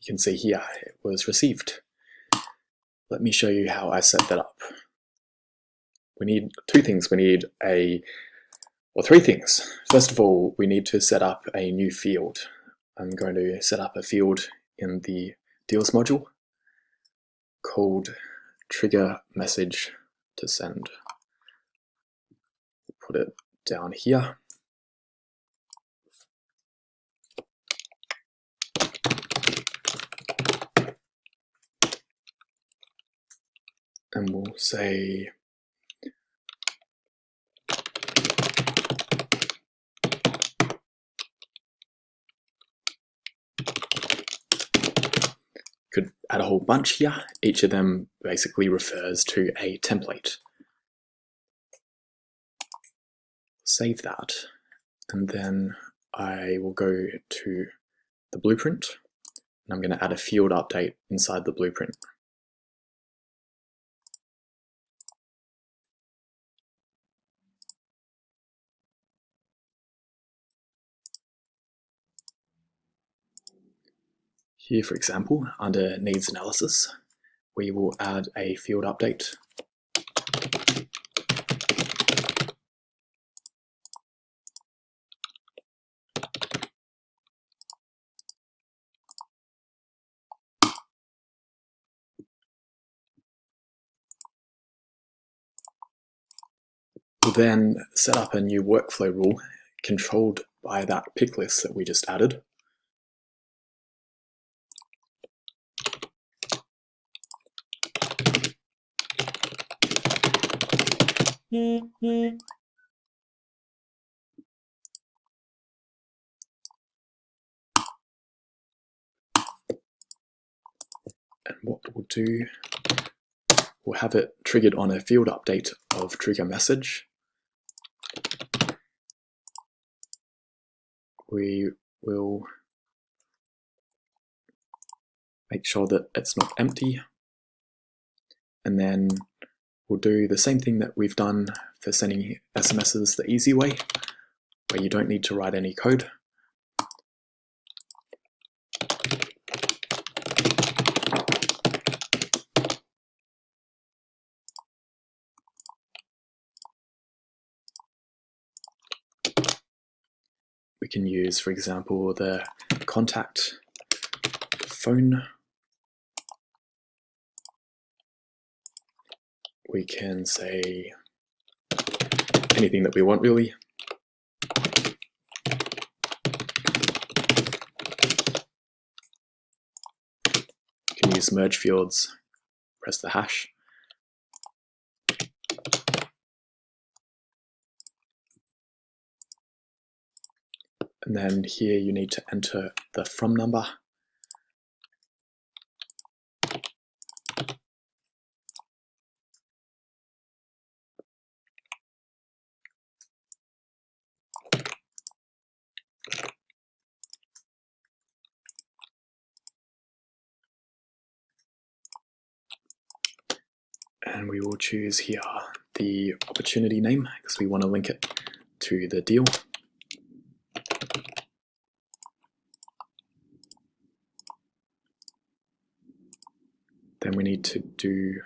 you can see here it was received. Let me show you how I set that up. We need two things. We need three things. First of all, we need to set up a new field. I'm going to set up a field in the deals module called trigger message to send. Put it down here. And we'll say could add a whole bunch here. Each of them basically refers to a template. Save that, and then I will go to the blueprint, and I'm going to add a field update inside the blueprint. Here, for example, under needs analysis, we will add a field update. We'll then set up a new workflow rule controlled by that pick list that we just added. And what we'll do, we'll have it triggered on a field update of trigger message. We will make sure that it's not empty. And then we'll do the same thing that we've done for sending SMSs the easy way, where you don't need to write any code. We can use, for example, the contact phone. We can say anything that we want, really. We can use merge fields, press the hash. And then here you need to enter the from number. And we will choose here the opportunity name because we want to link it to the deal. Then we need to do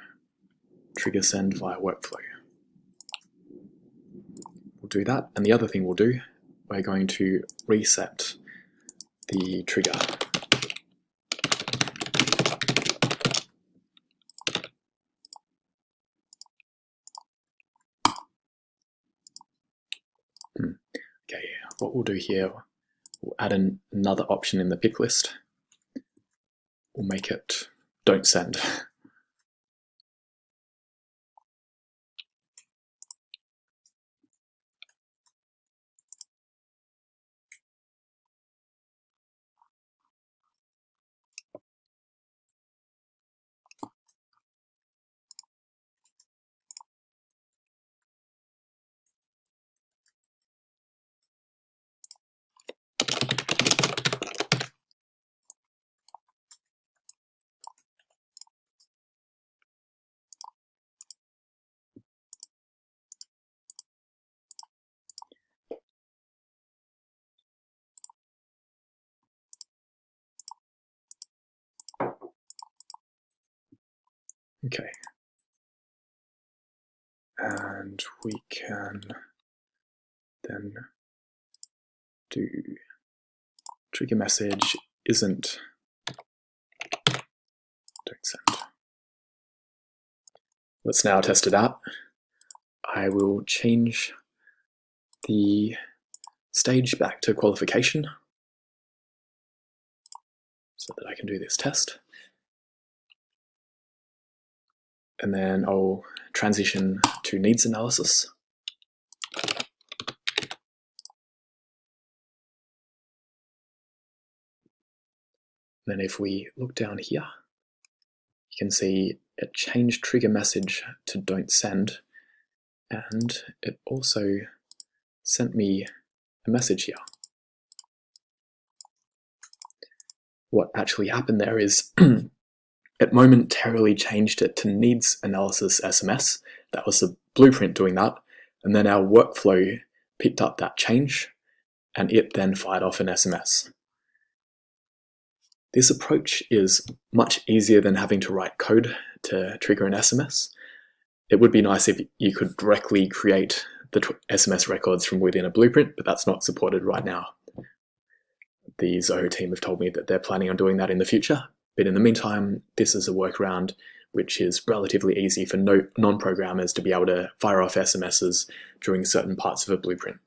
trigger send via workflow. We'll do that. And the other thing we'll do, we're going to reset the trigger. Okay, what we'll do here, we'll add another option in the pick list. We'll make it don't send. Okay. And we can then do trigger message isn't don't send. Let's now test it out. I will change the stage back to qualification so that I can do this test. And then I'll transition to needs analysis. And then if we look down here, you can see it changed trigger message to don't send, and it also sent me a message here. What actually happened there is it momentarily changed it to needs analysis SMS. That was the blueprint doing that. And then our workflow picked up that change and it then fired off an SMS. This approach is much easier than having to write code to trigger an SMS. It would be nice if you could directly create the SMS records from within a blueprint, but that's not supported right now. The Zoho team have told me that they're planning on doing that in the future, but in the meantime, this is a workaround which is relatively easy for non-programmers to be able to fire off SMSs during certain parts of a blueprint.